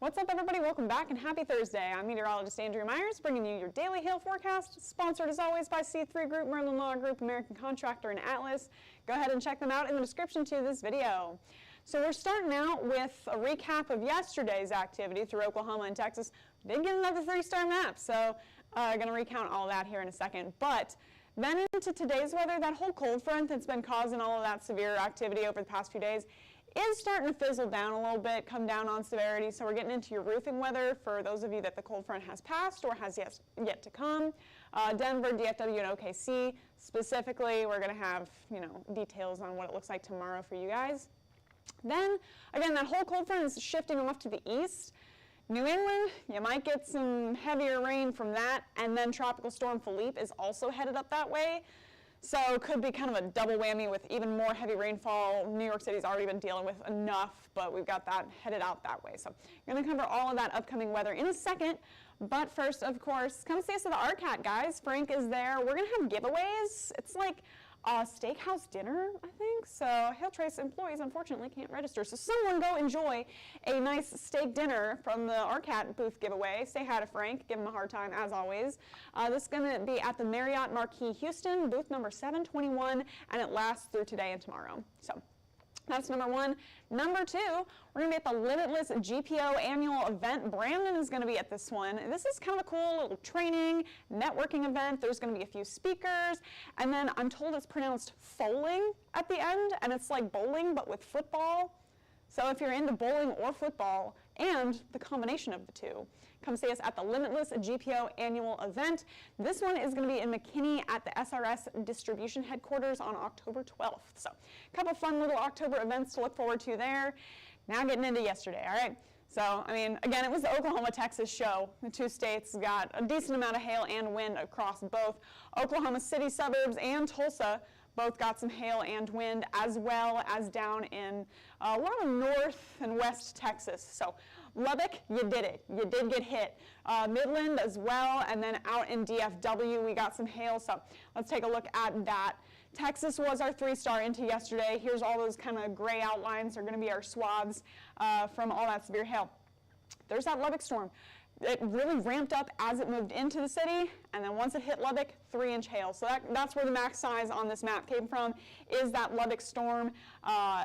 What's up, everybody? Welcome back and happy Thursday. I'm meteorologist Andrea Myers, bringing you your daily hail forecast, sponsored as always by C3 Group, Merlin Law Group, American Contractor, and Atlas. Go ahead and check them out in the description to this video. So we're starting out with a recap of yesterday's activity through Oklahoma and Texas. We did get another 3-star map, so I'm going to recount all that here in a second. But then into today's weather, that whole cold front that's been causing all of that severe activity over the past few days is starting to fizzle down a little bit, come down on severity. So we're getting into your roofing weather for those of you that the cold front has passed or has yet to come. Denver, DFW, and OKC specifically, we're going to have details on what it looks like tomorrow for you guys. Then again, that whole cold front is shifting off to the east. New England, you might get some heavier rain from that, and then Tropical Storm Philippe is also headed up that way. So it could be kind of a double whammy with even more heavy rainfall. New York City's already been dealing with enough, but we've got that headed out that way. So I'm going to cover all of that upcoming weather in a second. But first, of course, come see us at the RCAT, guys. Frank is there. We're going to have giveaways. It's like a steakhouse dinner, I think. So Hail Trace employees, unfortunately, can't register. So someone go enjoy a nice steak dinner from the RCAT booth giveaway. Say hi to Frank. Give him a hard time, as always. This is going to be at the Marriott Marquis Houston, booth number 721, and it lasts through today and tomorrow. So that's number one. Number two, we're going to be at the Limitless GPO annual event. Brandon is going to be at this one. This is kind of a cool little training, networking event. There's going to be a few speakers, and then I'm told it's pronounced foaling at the end, and it's like bowling but with football. So if you're into bowling or football, and the combination of the two, come see us at the Limitless GPO annual event. This one is going to be in McKinney at the SRS distribution headquarters on October 12th. So a couple fun little October events to look forward to there. Now getting into yesterday, all right? So, I mean, again, it was the Oklahoma-Texas show. The two states got a decent amount of hail and wind across both Oklahoma City suburbs and Tulsa. Both got some hail and wind, as well as down in a lot of north and west Texas. So Lubbock, you did it. You did get hit. Midland as well, and then out in DFW, we got some hail. So let's take a look at that. Texas was our 3-star into yesterday. Here's all those kind of gray outlines are going to be our swaths from all that severe hail. There's that Lubbock storm. It really ramped up as it moved into the city, and then once it hit Lubbock, 3-inch hail. So that's where the max size on this map came from, is that Lubbock storm.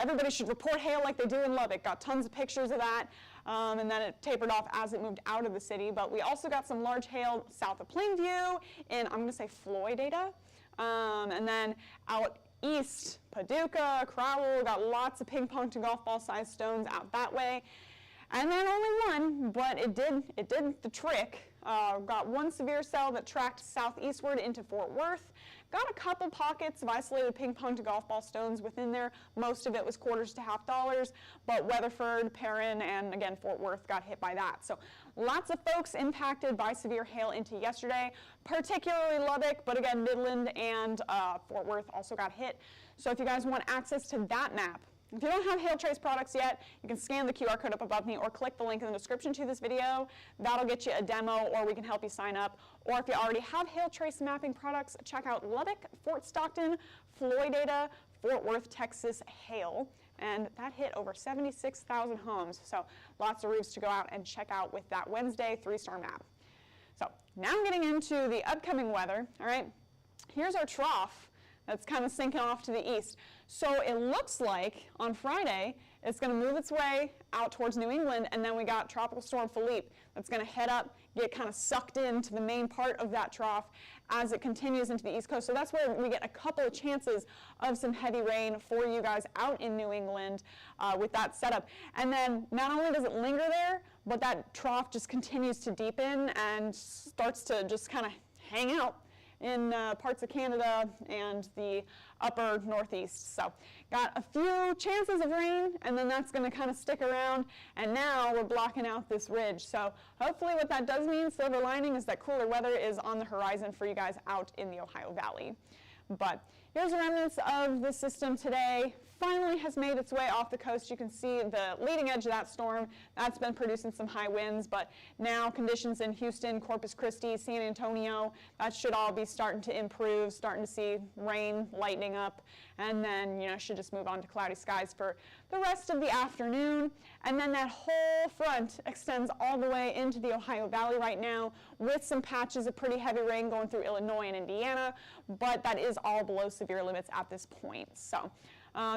Everybody should report hail like they do in Lubbock. Got tons of pictures of that, and then it tapered off as it moved out of the city. But we also got some large hail south of Plainview in, I'm going to say, Floydada, and then out east, Paducah, Crowell, got lots of ping pong to golf ball sized stones out that way. And then only one, but it did the trick. Got one severe cell that tracked southeastward into Fort Worth. Got a couple pockets of isolated ping pong to golf ball stones within there. Most of it was quarters to $50, but Weatherford, Perrin, and again, Fort Worth got hit by that. So lots of folks impacted by severe hail into yesterday, particularly Lubbock, but again, Midland and Fort Worth also got hit. So if you guys want access to that map, if you don't have Hail Trace products yet, you can scan the QR code up above me or click the link in the description to this video. That'll get you a demo, or we can help you sign up. Or if you already have Hail Trace mapping products, check out Lubbock, Fort Stockton, Floydada, Fort Worth, Texas hail. And that hit over 76,000 homes. So lots of roofs to go out and check out with that Wednesday 3-star map. So now I'm getting into the upcoming weather, all right? Here's our trough that's kind of sinking off to the east. So it looks like on Friday, it's going to move its way out towards New England, and then we got Tropical Storm Philippe that's going to head up, get kind of sucked into the main part of that trough as it continues into the East Coast. So that's where we get a couple of chances of some heavy rain for you guys out in New England with that setup. And then not only does it linger there, but that trough just continues to deepen and starts to just kind of hang out. in parts of Canada and the upper northeast. So got a few chances of rain, and then that's going to kind of stick around, and now we're blocking out this ridge. So hopefully what that does mean, silver lining, is that cooler weather is on the horizon for you guys out in the Ohio Valley. But here's the remnants of the system today. Finally has made its way off the coast. You can see the leading edge of that storm. That's been producing some high winds, but now conditions in Houston, Corpus Christi, San Antonio, that should all be starting to improve, starting to see rain lightening up, and then, should just move on to cloudy skies for the rest of the afternoon. And then that whole front extends all the way into the Ohio Valley right now, with some patches of pretty heavy rain going through Illinois and Indiana, but that is all below severe limits at this point. So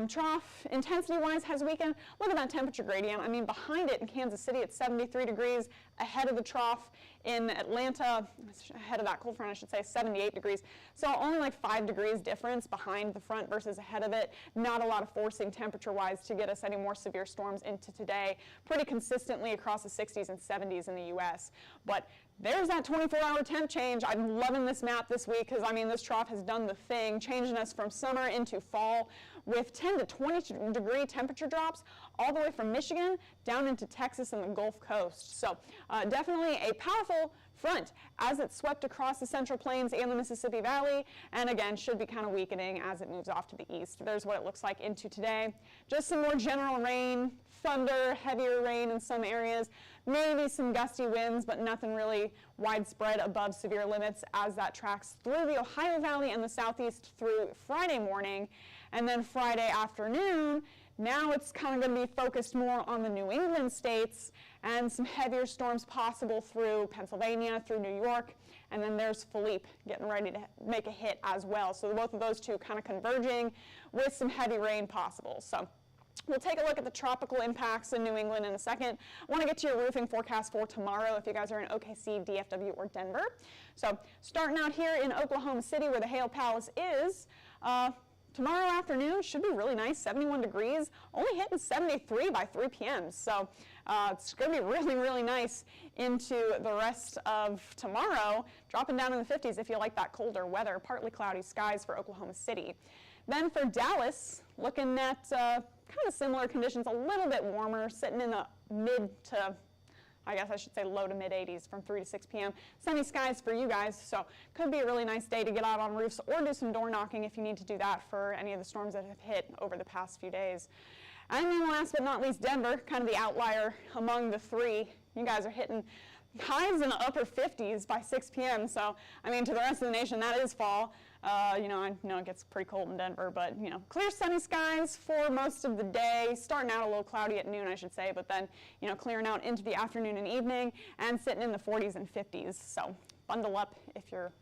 trough intensity-wise has weakened. Look at that temperature gradient. I mean, behind it in Kansas City, it's 73 degrees. Ahead of the trough in Atlanta, ahead of that cold front, I should say, 78 degrees. So only like 5 degrees difference behind the front versus ahead of it. Not a lot of forcing temperature-wise to get us any more severe storms into today. Pretty consistently across the 60s and 70s in the U.S. But there's that 24-hour temp change. I'm loving this map this week because, this trough has done the thing, changing us from summer into fall with 10 to 20 degree temperature drops all the way from Michigan down into Texas and the Gulf Coast. So definitely a powerful front as it swept across the Central Plains and the Mississippi Valley, and again should be kind of weakening as it moves off to the east. There's what it looks like into today. Just some more general rain, thunder, heavier rain in some areas, maybe some gusty winds, but nothing really widespread above severe limits as that tracks through the Ohio Valley and the southeast through Friday morning. And then Friday afternoon, now it's kind of going to be focused more on the New England states and some heavier storms possible through Pennsylvania, through New York, and then there's Philippe getting ready to make a hit as well. So both of those two kind of converging with some heavy rain possible. So we'll take a look at the tropical impacts in New England in a second. I want to get to your roofing forecast for tomorrow if you guys are in OKC, DFW, or Denver. So starting out here in Oklahoma City where the Hail Palace is, tomorrow afternoon should be really nice, 71 degrees, only hitting 73 by 3 p.m. So it's going to be really, really nice into the rest of tomorrow, dropping down in the 50s if you like that colder weather, partly cloudy skies for Oklahoma City. Then for Dallas, looking at kind of similar conditions, a little bit warmer, sitting in the mid to, I guess I should say low to mid 80s from 3 to 6 p.m. Sunny skies for you guys, so could be a really nice day to get out on roofs or do some door knocking if you need to do that for any of the storms that have hit over the past few days. And then last but not least, Denver, kind of the outlier among the three. You guys are hitting highs in the upper 50s by 6 p.m. So, to the rest of the nation, that is fall. I know it gets pretty cold in Denver, but, clear sunny skies for most of the day, starting out a little cloudy at noon, I should say, but then, clearing out into the afternoon and evening and sitting in the 40s and 50s. So bundle up if you're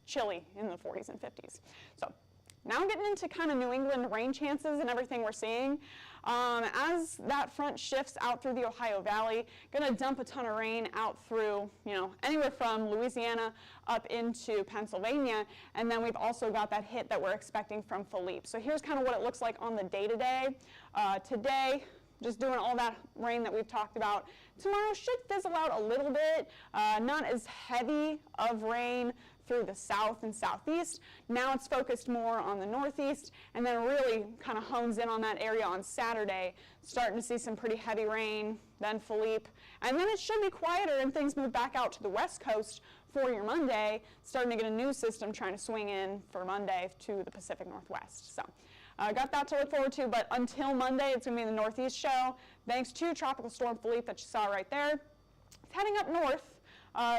chilly in the 40s and 50s. So now getting into kind of New England rain chances and everything we're seeing. As that front shifts out through the Ohio Valley, going to dump a ton of rain out through, anywhere from Louisiana up into Pennsylvania, and then we've also got that hit that we're expecting from Philippe. So here's kind of what it looks like on the day-to-day. Today, just doing all that rain that we've talked about. Tomorrow should fizzle out a little bit, not as heavy of rain through the south and southeast. Now it's focused more on the northeast, and then really kind of hones in on that area on Saturday, starting to see some pretty heavy rain, then Philippe, and then it should be quieter and things move back out to the west coast for your Monday, starting to get a new system trying to swing in for Monday to the Pacific Northwest. So got that to look forward to, but until Monday, it's going to be the Northeast show, thanks to Tropical Storm Philippe that you saw right there. It's heading up north.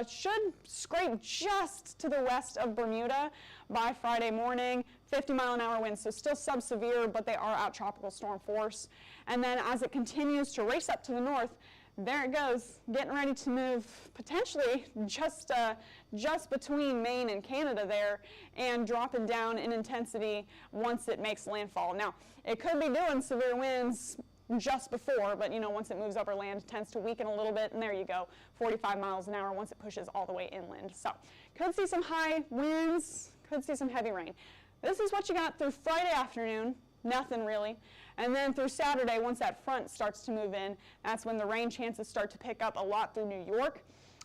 Should scrape just to the west of Bermuda by Friday morning, 50-mile-an-hour winds, so still sub-severe, but they are at tropical storm force. And then as it continues to race up to the north, there it goes, getting ready to move potentially just between Maine and Canada there and dropping down in intensity once it makes landfall. Now, it could be doing severe winds just before, but once it moves over land, it tends to weaken a little bit, and there you go, 45 miles an hour once it pushes all the way inland. So could see some high winds, could see some heavy rain. This is what you got through Friday afternoon, nothing really. And then through Saturday, once that front starts to move in, that's when the rain chances start to pick up a lot through New York.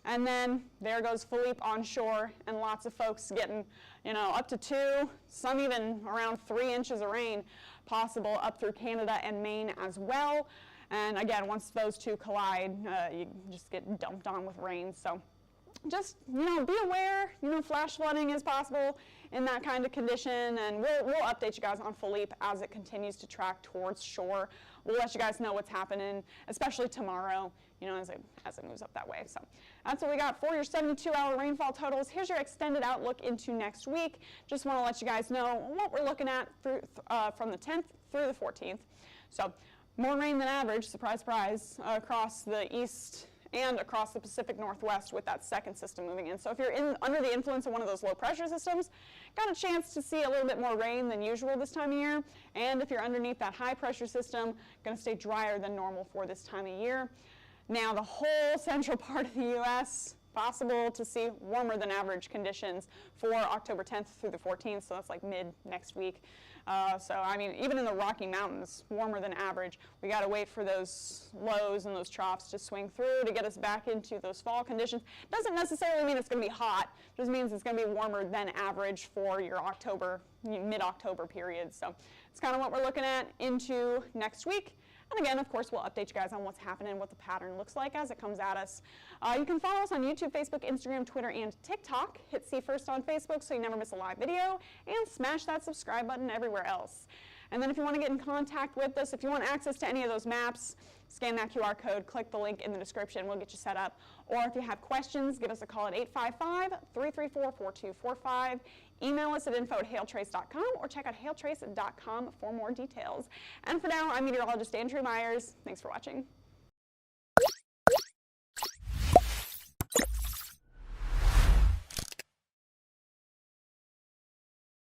And then there goes Philippe onshore, and lots of folks getting, up to 2, some even around 3 inches of rain possible up through Canada and Maine as well. And again, once those two collide, you just get dumped on with rain. So just, be aware, flash flooding is possible in that kind of condition, and we'll update you guys on Philippe as it continues to track towards shore. We'll let you guys know what's happening, especially tomorrow, as it moves up that way. So that's what we got for your 72-hour rainfall totals. Here's your extended outlook into next week. Just want to let you guys know what we're looking at through, from the 10th through the 14th. So more rain than average, surprise, surprise, across the east and across the Pacific Northwest with that second system moving in. So if you're under the influence of one of those low pressure systems, got a chance to see a little bit more rain than usual this time of year. And if you're underneath that high pressure system, going to stay drier than normal for this time of year. Now the whole central part of the U.S., possible to see warmer than average conditions for October 10th through the 14th, so that's like mid next week. Even in the Rocky Mountains, warmer than average. We got to wait for those lows and those troughs to swing through to get us back into those fall conditions. Doesn't necessarily mean it's going to be hot, just means it's going to be warmer than average for your mid-October period. So it's kind of what we're looking at into next week. And again, of course, we'll update you guys on what's happening, what the pattern looks like as it comes at us. You can follow us on YouTube, Facebook, Instagram, Twitter, and TikTok. Hit See First on Facebook so you never miss a live video, and smash that subscribe button everywhere else. And then if you want to get in contact with us, if you want access to any of those maps, scan that QR code, click the link in the description, we'll get you set up. Or if you have questions, give us a call at 855-334-4245. Email us at info@hailtrace.com or check out hailtrace.com for more details. And for now, I'm meteorologist Andrew Myers. Thanks for watching.